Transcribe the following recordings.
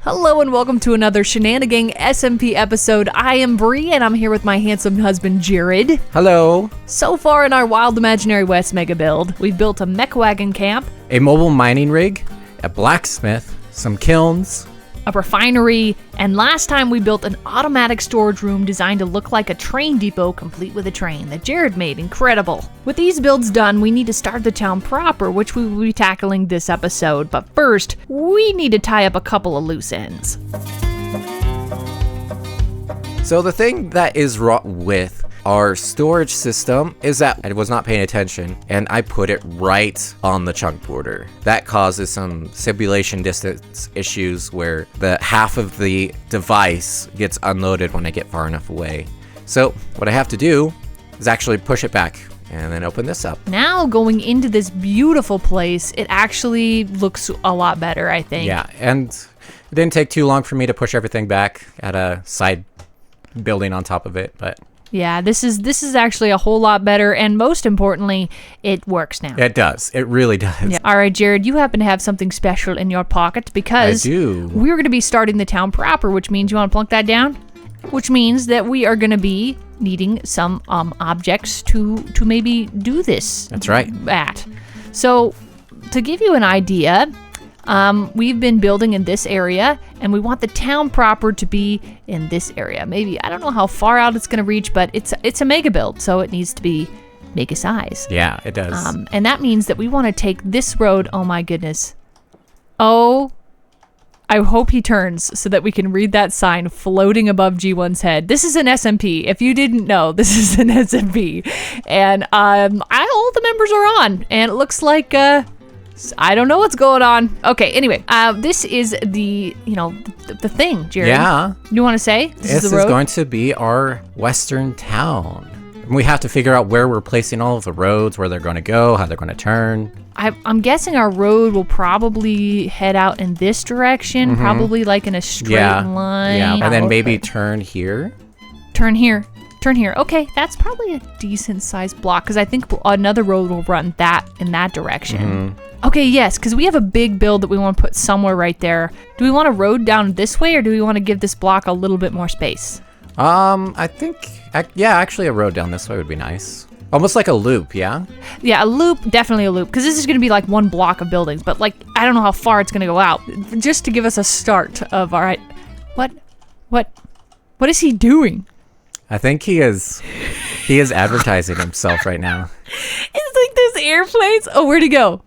Hello and welcome to another Shenanigang SMP episode. I am Bree and I'm here with my handsome husband Jared. Hello. So far in our Wild Imaginary West mega build, we've built a mech wagon camp, A mobile mining rig, a blacksmith, some kilns, a refinery, and last time we built an automatic storage room designed to look like a train depot complete with a train that Jared made incredible. With these builds done, we need to start the town proper, which we will be tackling this episode. But first, we need to tie up a couple of loose ends. So the thing that is wrong with our storage system is that I was not paying attention and I put it right on the chunk border. That causes some simulation distance issues where the half of the device gets unloaded when I get far enough away. So what I have to do is actually push it back and then open this up. Now going into this beautiful place, it actually looks a lot better, I think. Yeah, and it didn't take too long for me to push everything back at a side building on top of it, but yeah, this is actually a whole lot better, and most importantly, it works now. it does. It really does. Yeah. All right, Jared, you happen to have something special in your pocket because I do. We're going to be starting the town proper, which means you want to plunk that down? Which means that we are going to be needing some objects to maybe do this. That's right. At. So, to give you an idea, we've been building in this area, and we want the town proper to be in this area. Maybe, I don't know how far out it's going to reach, but it's a mega build, so it needs to be mega size. Yeah, it does. And that means that we want to take this road. Oh my goodness. Oh, I hope he turns so that we can read that sign floating above G1's head. This is an SMP. If you didn't know, this is an SMP. And all the members are on, and it looks like I don't know what's going on. Okay, anyway, this is the thing, Jared. Yeah. You want to say? This is going to be our western town. We have to figure out where we're placing all of the roads, where they're going to go, how they're going to turn. I'm guessing our road will probably head out in this direction, probably like in a straight line. Yeah, and then maybe turn here. Turn here. Turn here. Okay, that's probably a decent sized block because I think another road will run in that direction. Okay, yes, because we have a big build that we want to put somewhere right there. Do we want a road down this way, or do we want to give this block a little bit more space? I think, actually a road down this way would be nice. Almost like a loop, yeah? Yeah, a loop, definitely a loop, because this is going to be like one block of buildings, but like, I don't know how far it's going to go out. Just to give us a start of, all right, what is he doing? I think he is advertising himself right now. It's like those airplanes. Oh, where'd he go?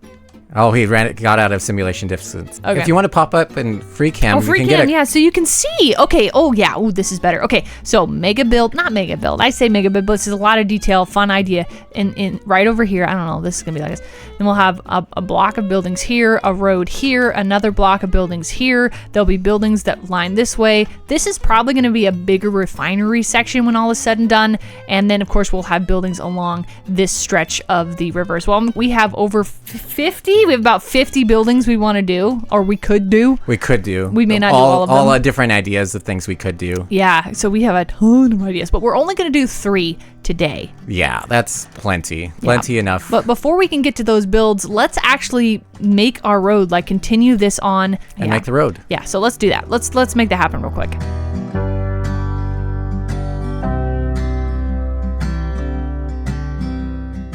Oh, he got out of simulation distance. Okay. If you want to pop up in free cam, free cam, yeah, so you can see. Okay, oh yeah, oh, this is better. Okay, so mega build, not mega build. I say mega build, but this is a lot of detail, fun idea. In right over here, I don't know, this is gonna be like this. Then we'll have a block of buildings here, a road here, another block of buildings here. There'll be buildings that line this way. This is probably gonna be a bigger refinery section when all is said and done. And then of course we'll have buildings along this stretch of the river as well. We have over 50. We have about 50 buildings we want to do, or we could do. We could do. We may not do all of them. All different ideas of things we could do. Yeah, so we have a ton of ideas, but we're only going to do 3 today. Yeah, that's plenty. Plenty enough. But before we can get to those builds, let's actually make our road, like continue this on. And make the road. Yeah, so let's do that. Let's make that happen real quick.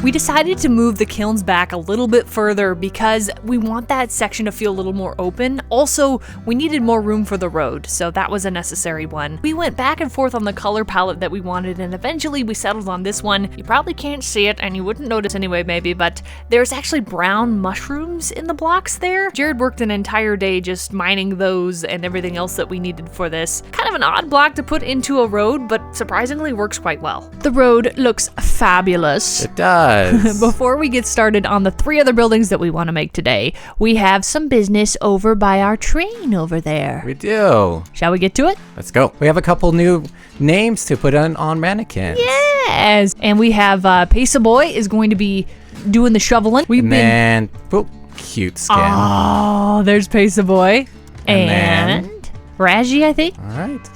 We decided to move the kilns back a little bit further because we want that section to feel a little more open. Also, we needed more room for the road, so that was a necessary one. We went back and forth on the color palette that we wanted, and eventually we settled on this one. You probably can't see it, and you wouldn't notice anyway maybe, but there's actually brown mushrooms in the blocks there. Jared worked an entire day just mining those and everything else that we needed for this. Kind of an odd block to put into a road, but surprisingly works quite well. The road looks fabulous. It does. Before we get started on the 3 other buildings that we want to make today, we have some business over by our train over there. We do. Shall we get to it? Let's go. We have a couple new names to put on mannequins. Yes. And we have Pesa Boy is going to be doing the shoveling. Cute skin. Oh, there's Pesa Boy. And then Raji, I think. All right.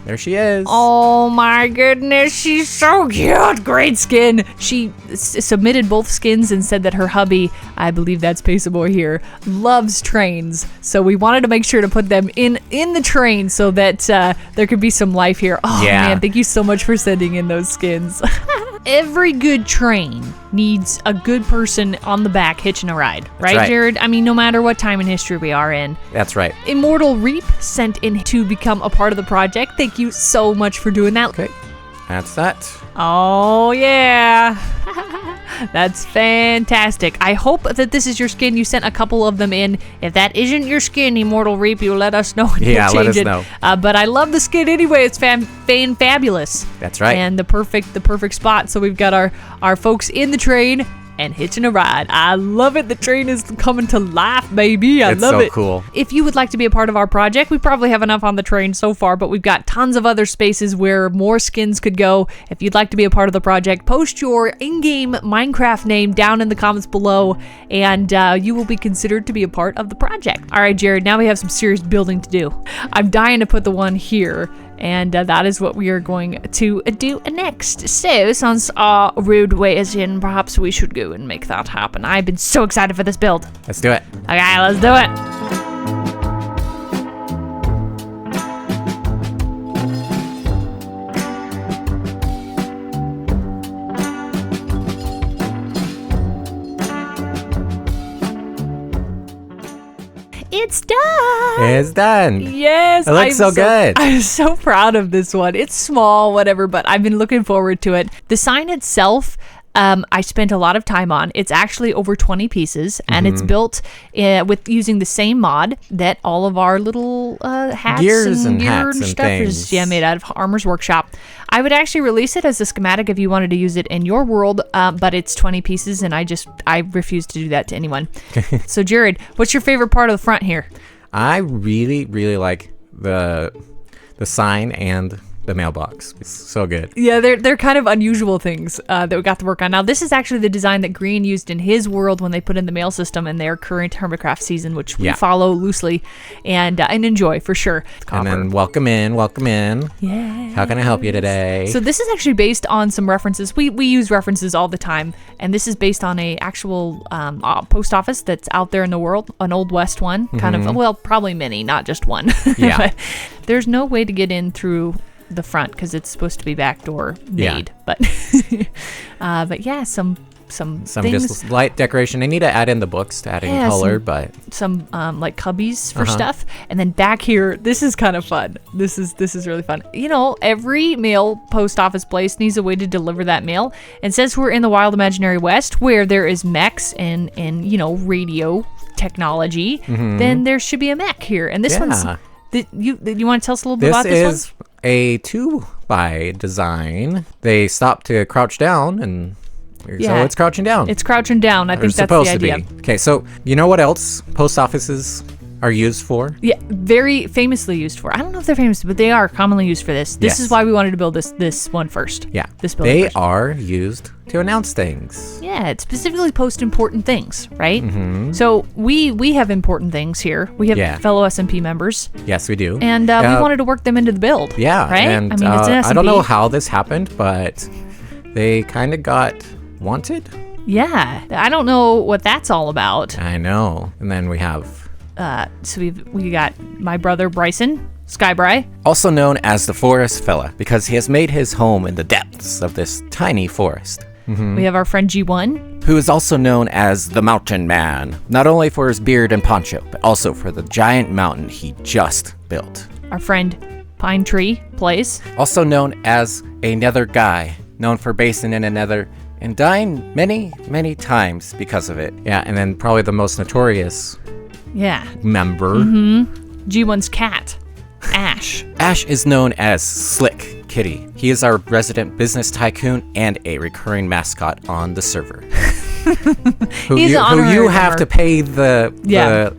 There she is. Oh my goodness, she's so cute. Great skin. She submitted both skins and said that her hubby, I believe that's Peaceable here, loves trains. So we wanted to make sure to put them in the train so that there could be some life here. Oh man, thank you so much for sending in those skins. Every good train needs a good person on the back hitching a ride, right, Jared? I mean, no matter what time in history we are in. That's right. Immortal Reap sent in to become a part of the project. Thank you so much for doing that. Okay, that's that. Oh, yeah. That's fantastic. I hope that this is your skin. You sent a couple of them in. If that isn't your skin, Immortal Reap, you let us know. Yeah, let us know. But I love the skin anyway. It's fabulous. That's right. And the perfect spot. So we've got our folks in the train and hitching a ride. I love it. The train is coming to life, baby. I love it. It's so cool. If you would like to be a part of our project, we probably have enough on the train so far, but we've got tons of other spaces where more skins could go. If you'd like to be a part of the project, post your in-game Minecraft name down in the comments below, and you will be considered to be a part of the project. All right, Jared, now we have some serious building to do. I'm dying to put the one here, and that is what we are going to do next. So, since our roadway is in, perhaps we should go and make that happen. I've been so excited for this build. Let's do it. Okay, let's do it. It's done. It's done. Yes. It looks so good. I'm so proud of this one. It's small, whatever, but I've been looking forward to it. The sign itself, I spent a lot of time on. It's actually over 20 pieces, and it's built with using the same mod that all of our little hats gears and gear hats and and stuff things. is made out of Armor's Workshop. I would actually release it as a schematic if you wanted to use it in your world, but it's 20 pieces, and I refuse to do that to anyone. So, Jared, what's your favorite part of the front here? I really, really like the sign and the mailbox. It's so good. Yeah, they're kind of unusual things that we got to work on. Now, this is actually the design that Green used in his world when they put in the mail system in their current Hermitcraft season, which we follow loosely and enjoy for sure. And then welcome in. Yeah. How can I help you today? So this is actually based on some references. We use references all the time, and this is based on a actual post office that's out there in the world, an Old West one, kind of, well, probably many, not just one. Yeah. But there's no way to get in through the front because it's supposed to be backdoor made, but yeah, some things, just light decoration. I need to add in the books to add in color, but some like cubbies for stuff. And then back here, this is kind of fun. This is really fun. You know, every mail post office place needs a way to deliver that mail, and since we're in the wild imaginary West where there is mechs and you know, radio technology, then there should be a mech here. And this one's you want to tell us a little bit about this one? This is a 2x design. They stop to crouch down, and so it's crouching down. It's crouching down. I think that's the idea. Okay, so you know what else post offices are used for? Yeah, very famously used for. I don't know if they're famous, but they are commonly used for this. This is why we wanted to build this one first. Yeah, this building they are used to announce things. Yeah, it specifically post important things, right? So we have important things here. We have fellow SMP members. Yes, we do. And we wanted to work them into the build. Yeah, right. And, I mean, it's an SMP. I don't know how this happened, but they kind of got wanted. Yeah, I don't know what that's all about. I know. And then we have so we got my brother Bryson Skybry, also known as the Forest Fella, because he has made his home in the depths of this tiny forest. We have our friend G1, who is also known as the Mountain Man, not only for his beard and poncho, but also for the giant mountain he just built. Our friend Pine Tree Plays, also known as a nether guy, known for basing in a nether and dying many, many times because of it. Yeah, and then probably the most notorious member, G1's cat, Ash. Ash is known as Slick Kitty. He is our resident business tycoon and a recurring mascot on the server. who you have to pay the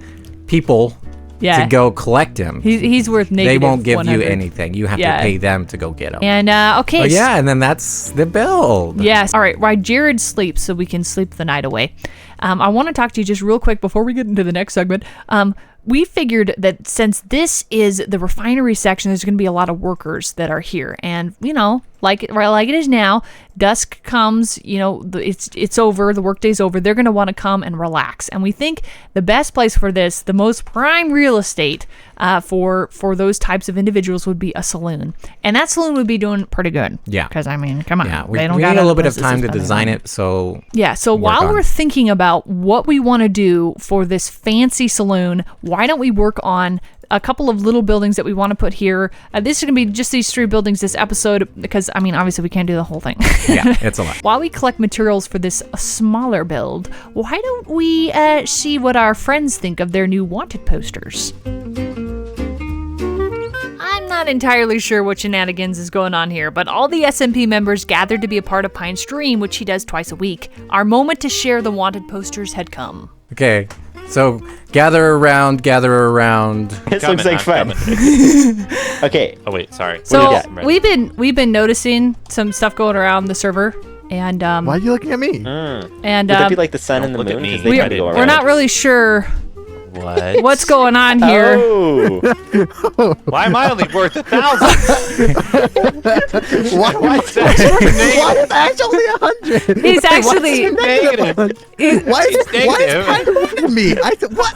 people to go collect him. He's worth negative. They won't give 100. you anything. You have to pay them to go get him. And okay. And then that's the build. Yes. All right. While Jared sleeps, so we can sleep the night away. I want to talk to you just real quick before we get into the next segment. we figured that since this is the refinery section, there's going to be a lot of workers that are here. And, like it is now, dusk comes, it's over, the workday's over. They're going to want to come and relax. And we think the best place for this, the most prime real estate for those types of individuals would be a saloon. And that saloon would be doing pretty good. Yeah. Because, come on. Yeah, we need a little bit of time to design it, so... Yeah, so while we're thinking about what we want to do for this fancy saloon, why don't we work on a couple of little buildings that we want to put here. This is going to be just these 3 buildings this episode because, obviously we can't do the whole thing. Yeah, it's a lot. While we collect materials for this smaller build, why don't we see what our friends think of their new wanted posters? I'm not entirely sure what shenanigans is going on here, but all the SMP members gathered to be a part of Pine's stream, which he does twice a week. Our moment to share the wanted posters had come. Okay. So, gather around. This looks like fun. Okay. Oh wait, sorry. So we've been noticing some stuff going around the server, and why are you looking at me? And would that be like the sun and the moon? We're not really sure what's going on here. Oh. Why am I only worth 1,000? Why is actually 100? He's actually negative. Why is Pine looking at me? I said what?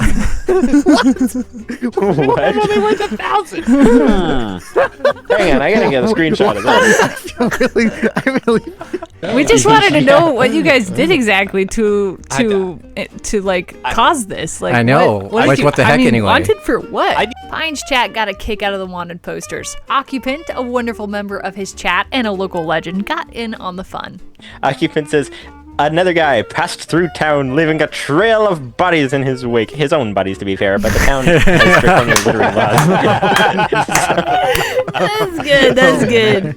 I'm only worth 1,000. Hang on, I gotta get a screenshot of that. I really. we just wanted to know what you guys did exactly to cause this. Like, I know. What the heck anyway? Wanted for what? Pine's chat got a kick out of the wanted posters. Occupant, a wonderful member of his chat and a local legend, got in on the fun. Occupant says, another guy passed through town leaving a trail of bodies in his wake. His own bodies, to be fair, but the town has draconian littering laws. That's good.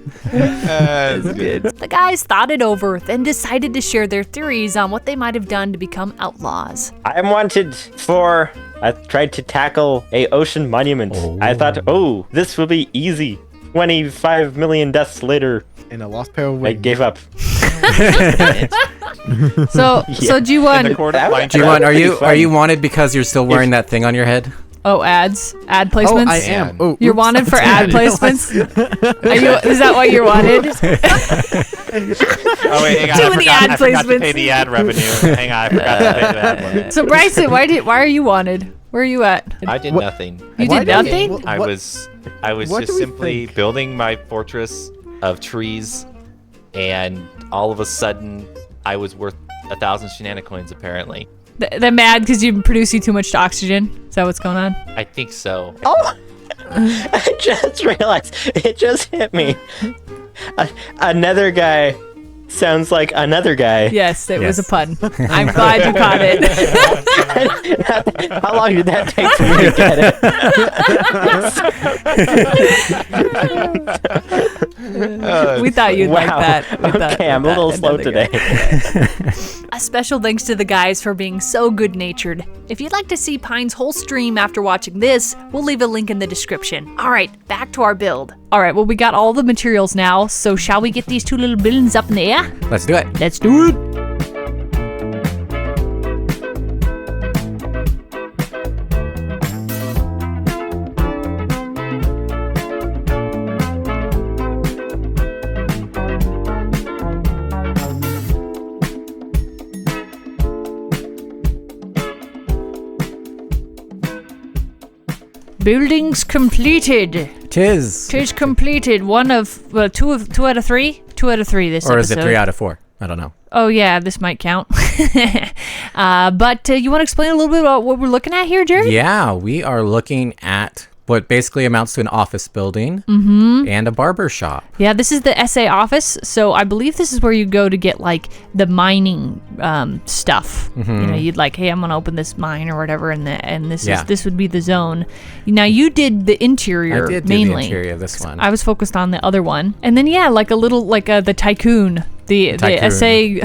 The guys thought it over, then decided to share their theories on what they might have done to become outlaws. I am wanted for... I tried to tackle a ocean monument. Oh. I thought, this will be easy. 25 million deaths later, In a lost pair of I wings. gave up. So do you want? Are you wanted because you're still wearing that thing on your head? Ad placements? Oh, I am. Oh, You're wanted for ad placements? Is that why you're wanted? Oh wait, hang on. Too many ad I forgot to placements. pay the ad revenue. Hang on, I forgot to pay that one. So Bryson, why are you wanted? Where are you at? I did nothing. You did nothing? I was what just do we simply think? building my fortress of trees, and all of a sudden, I was worth 1,000 shenanicoins apparently. They're mad because you're producing too much oxygen? Is that what's going on? I think so. Oh! I just realized. It just hit me. Another guy sounds like another guy. Yes, it was a Yes. pun. I'm glad you caught it. How long did that take for me to get it? We thought you'd like that. Okay, I'm a little slow today. A special thanks to the guys for being so good-natured. If you'd like to see Pine's whole stream after watching this, we'll leave a link in the description. All right, back to our build. All right, well, we got all the materials now, so shall we get these 2 little buildings up in the air? Let's do it. Let's do it. Buildings completed. Tis. Tis completed. Two out of three. 2 out of 3 this Or episode. is it 3 out of 4? I don't know. Oh yeah, this might count. But you want to explain a little bit about what we're looking at here, Jerry? Yeah, we are looking at what basically amounts to an office building and a barber shop. Yeah, this is the Assay Office. So I believe this is where you go to get like the mining stuff. You know, you'd like, hey, I'm gonna open this mine or whatever, and this would be the zone. Now you did the interior I did mainly. do the interior of this one. I was focused on the other one, and then like a little the tycoon. The Assay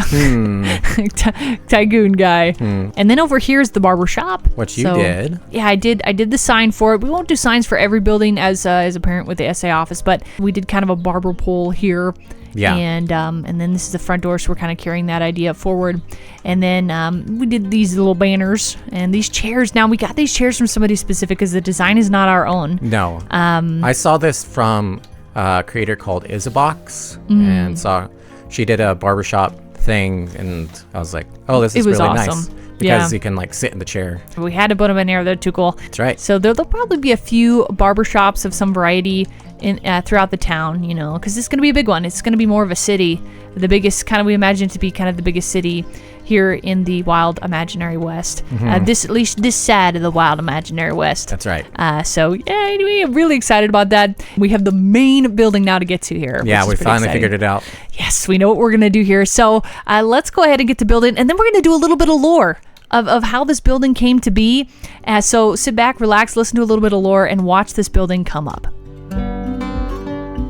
tycoon guy. And then over here is the barber shop. What you did. Yeah, I did the sign for it. We won't do signs for every building as apparent with the Assay Office, but we did kind of a barber pole here. Yeah. And then this is the front door, so we're kind of carrying that idea forward. And then we did these little banners and these chairs. Now, we got these chairs from somebody specific because the design is not our own. No. I saw this from a creator called Isabox, and she did a barbershop thing, and I was like, oh, this is really awesome. nice. Because you can like sit in the chair. We had to put them in here. They're too cool. That's right. So there'll probably be a few barbershops of some variety in throughout the town, you know, because it's going to be a big one. It's going to be more of a city. The biggest, kind of, we imagine it to be kind of the biggest city here in the wild imaginary West. At least this side of the wild imaginary West. That's right. So yeah, anyway, I'm really excited about that. We have the main building now to get to here. Yeah, we finally figured it out. Yes, we know what we're going to do here. So let's go ahead and get to building, and then we're going to do a little bit of lore. Of how this building came to be. So sit back, relax, listen to a little bit of lore, and watch this building come up.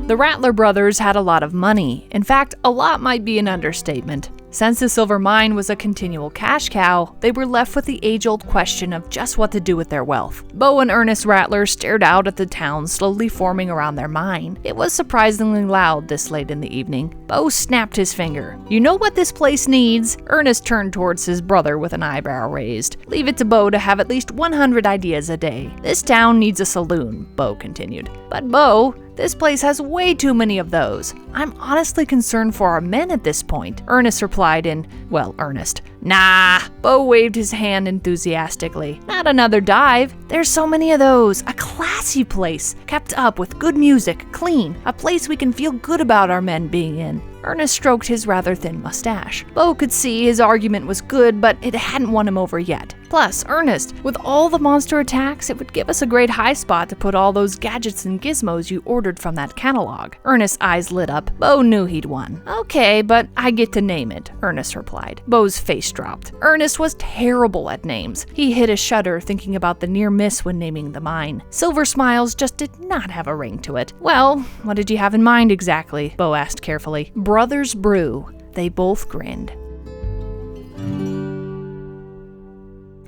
The Rattler brothers had a lot of money. In fact, a lot might be an understatement. Since the silver mine was a continual cash cow, they were left with the age-old question of just what to do with their wealth. Bo and Ernest Rattler stared out at the town slowly forming around their mine. It was surprisingly loud this late in the evening. Bo snapped his finger. "You know what this place needs?" Ernest turned towards his brother with an eyebrow raised. "Leave it to Bo to have at least 100 ideas a day. This town needs a saloon," Bo continued. "But Bo, this place has way too many of those. I'm honestly concerned for our men at this point," Ernest replied in, well, earnest. "Nah," Bo waved his hand enthusiastically. "Not another dive. There's so many of those. A classy place, kept up with good music, clean, a place we can feel good about our men being in." Ernest stroked his rather thin mustache. Bo could see his argument was good, but it hadn't won him over yet. Plus, Ernest, with all the monster attacks, it would give us a great high spot to put all those gadgets and gizmos you ordered from that catalog. Ernest's eyes lit up. Bo knew he'd won. "Okay, but I get to name it," Ernest replied. Bo's face dropped. Ernest was terrible at names. He hid a shudder thinking about the near miss when naming the mine. Silver Smiles just did not have a ring to it. "Well, what did you have in mind exactly?" Bo asked carefully. "Brothers Brew." They both grinned.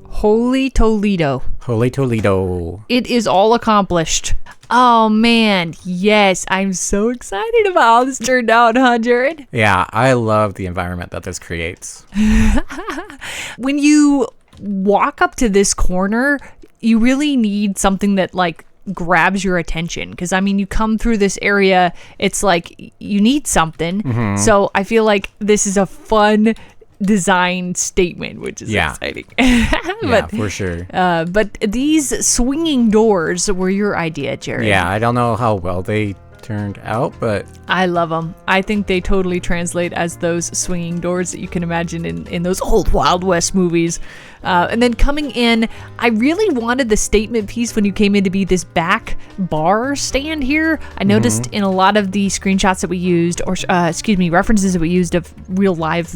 Holy Toledo. Holy Toledo. It is all accomplished. Oh man, yes, I'm so excited about how this turned out, huh, Jared? Yeah, I love the environment that this creates. When you walk up to this corner, you really need something that like grabs your attention, because I mean, you come through this area, it's like you need something. So I feel like this is a fun design statement, which is exciting. Yeah, for sure. But these swinging doors were your idea, Jared. Yeah, I don't know how well they turned out, but I love them. I think they totally translate as those swinging doors that you can imagine in those old Wild West movies. And then coming in, I really wanted the statement piece when you came in to be this back bar stand here. I noticed in a lot of the screenshots that we used, or references that we used of real live,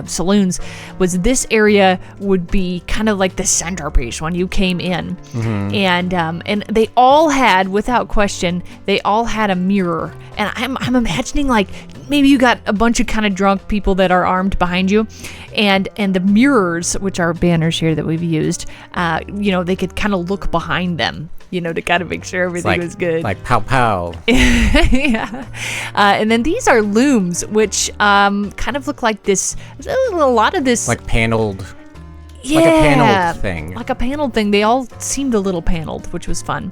saloons, was this area would be kind of like the centerpiece when you came in. And they all had, without question, they all had a mirror. And I'm imagining like maybe you got a bunch of kind of drunk people that are armed behind you, and the mirrors, which are banners here that we've used, they could kind of look behind them, to kind of make sure everything was good. Like pow pow. Yeah. And then these are looms, which kind of look like this, a lot of this. Like paneled. Yeah. Like a paneled thing. Like a paneled thing. They all seemed a little paneled, which was fun.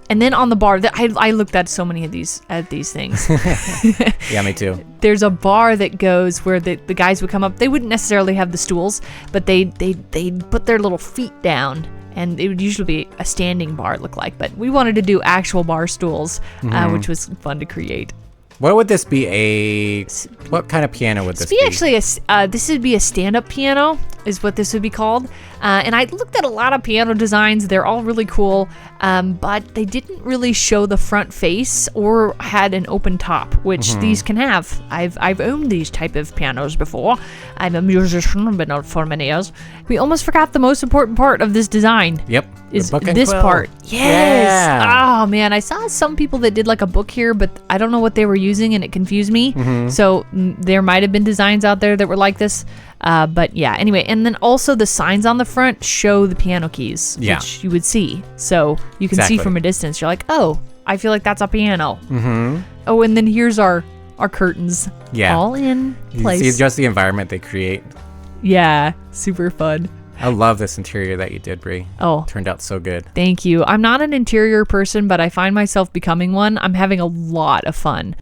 And then on the bar, I looked at so many of these things. Yeah, me too. There's a bar that goes where the guys would come up. They wouldn't necessarily have the stools, but they'd put their little feet down. And it would usually be a standing bar, it looked like. But we wanted to do actual bar stools, which was fun to create. What would this be? What kind of piano would this be? Actually, this would be a stand-up piano, is what this would be called. And I looked at a lot of piano designs. They're all really cool, but they didn't really show the front face or had an open top, which these can have. I've owned these type of pianos before. I'm a musician, I've been out for many years. We almost forgot the most important part of this design. Yep. Is this part. Yes. Yeah. Oh, man. I saw some people that did like a book here, but I don't know what they were using, and it confused me. So there might have been designs out there that were like this. But yeah, anyway. And then also the signs on the front show the piano keys, which you would see. So you can see from a distance. You're like, oh, I feel like that's a piano. Oh, and then here's our our curtains. Yeah. All in You place. see just the environment they create. Yeah, super fun. I love this interior that you did, Bree. Oh, Turned out so good. thank you. I'm not an interior person, but I find myself becoming one. I'm having a lot of fun.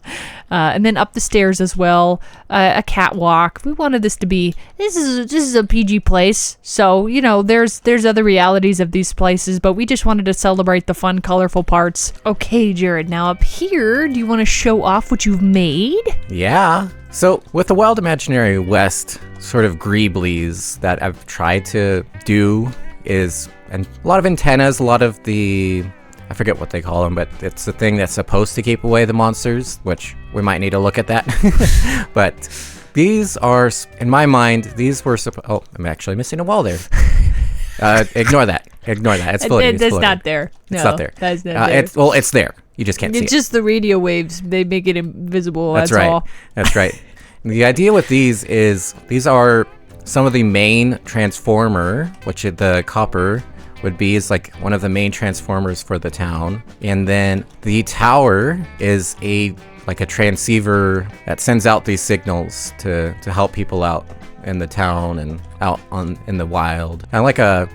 And then up the stairs as well, a catwalk. We wanted this to be, this is a PG place. So, you know, there's other realities of these places, but we just wanted to celebrate the fun, colorful parts. Okay, Jared, now up here, do you want to show off what you've made? Yeah. So with the Wild Imaginary West sort of greeblies that I've tried to do is, and a lot of antennas, a lot of the, I forget what they call them, but it's the thing that's supposed to keep away the monsters, which we might need to look at that. But these are, in my mind, these were oh, I'm actually missing a wall there. Ignore that. Ignore that. It's floating. It's not there. No, It's not there. That's not there. It's there. You just can't see it. It's just the radio waves. They make it invisible. That's That's right. all. That's right. The idea with these is these are some of the main transformer, which the copper would be is like one of the main transformers for the town. And then the tower is like a transceiver that sends out these signals to help people out in the town and out in the wild. Kind of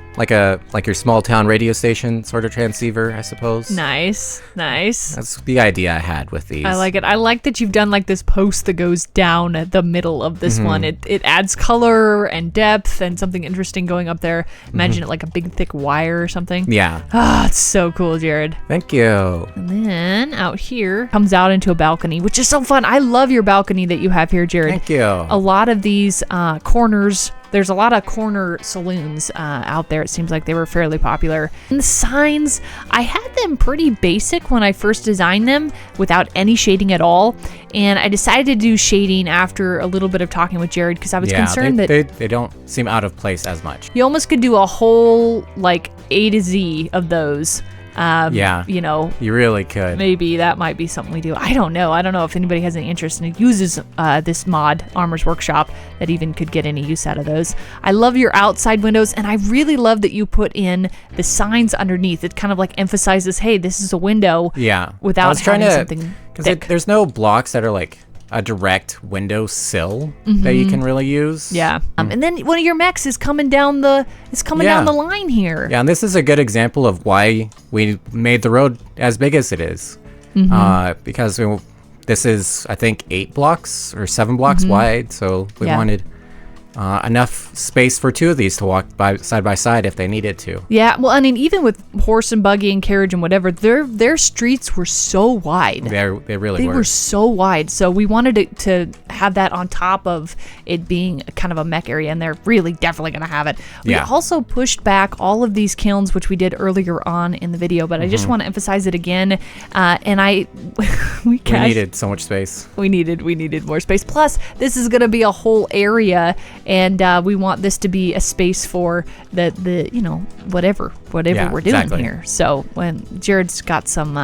like your small town radio station sort of transceiver, I suppose. Nice. That's the idea I had with these. I like it. I like that you've done like this post that goes down at the middle of this one. It adds color and depth and something interesting going up there. Imagine it like a big thick wire or something. Yeah. Ah, it's so cool, Jared. Thank you. And then out here comes out into a balcony, which is so fun. I love your balcony that you have here, Jared. Thank you. A lot of these corners, there's a lot of corner saloons out there. It seems like they were fairly popular. And the signs, I had them pretty basic when I first designed them without any shading at all. And I decided to do shading after a little bit of talking with Jared because I was concerned that they don't seem out of place as much. you almost could do a whole like A to Z of those. Yeah. You know, You really could. maybe that might be something we do. I don't know if anybody has any interest and uses this mod, Armor's Workshop, that even could get any use out of those. I love your outside windows, and I really love that you put in the signs underneath. It kind of like emphasizes, hey, this is a window. Yeah. Without I was trying having to, something because thick. there's no blocks that are like a direct window sill that you can really use. Yeah. And then one of your mechs is coming down the down the line here. Yeah, and this is a good example of why we made the road as big as it is. Because this is, I think, 8 blocks or 7 blocks wide, so we wanted enough space for 2 of these to walk side by side if they needed to. Yeah, well, I mean, even with horse and buggy and carriage and whatever, their streets were so wide. They really They were. were so wide, so we wanted to have that on top of it being kind of a mech area, and they're really definitely going to have it. We Yeah. also pushed back all of these kilns, which we did earlier on in the video, but I just want to emphasize it again. And we needed so much space. we needed more space. Plus, this is going to be a whole area, and we want this to be a space for the whatever Yeah, we're doing exactly. here. So when Jared's got some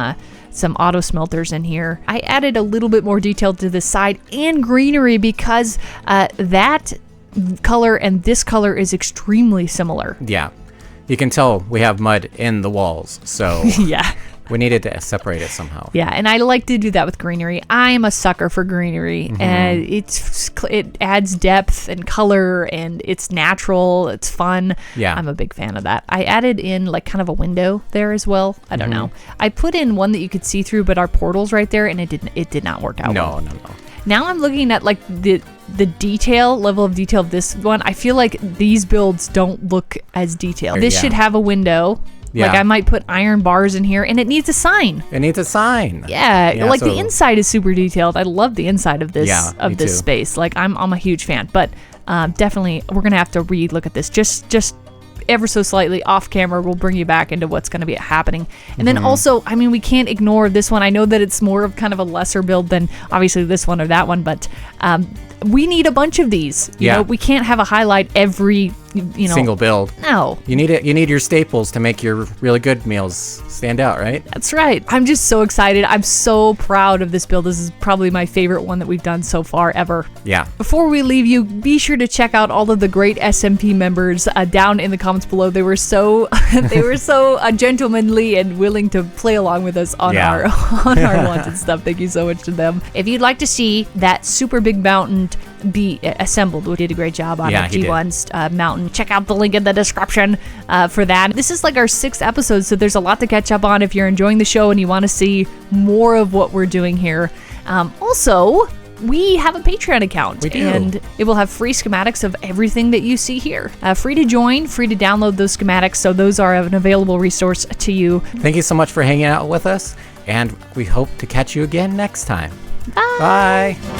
auto smelters in here, I added a little bit more detail to the side and greenery because that color and this color is extremely similar. Yeah. You can tell we have mud in the walls, so Yeah. we needed to separate it somehow. Yeah, and I like to do that with greenery. I'm a sucker for greenery, and it adds depth and color, and it's natural. It's fun. Yeah. I'm a big fan of that. I added in like kind of a window there as well. I don't know. I put in one that you could see through, but our portal's right there, and it did not work out. well. No. Now I'm looking at like the level of detail of this one. I feel like these builds don't look as detailed. This Yeah. should have a window. Yeah. Like I might put iron bars in here, and it needs a sign. It needs a sign. Yeah, like the so- inside is super detailed. I love the inside of this Yeah, me this too. space. Like I'm a huge fan, but definitely we're gonna have to look at this just ever so slightly off camera. We'll bring you back into what's gonna be happening, and then also, I mean, we can't ignore this one. I know that it's more of kind of a lesser build than obviously this one or that one, but we need a bunch of these. You know, we can't have a highlight every, single build. No. You need your staples to make your really good meals stand out, right? That's right. I'm just so excited. I'm so proud of this build. This is probably my favorite one that we've done so far ever. Yeah. Before we leave you, be sure to check out all of the great SMP members down in the comments below. They were so gentlemanly and willing to play along with us on our wanted stuff. Thank you so much to them. If you'd like to see that super big mountain be assembled, we did a great job on G1's mountain. Check out the link in the description for that. This is like our 6th episode, so there's a lot to catch up on if you're enjoying the show and you want to see more of what we're doing here. Also, we have a Patreon account, and it will have free schematics of everything that you see here. Free to join, free to download those schematics, so those are an available resource to you. Thank you so much for hanging out with us, and we hope to catch you again next time. Bye. Bye.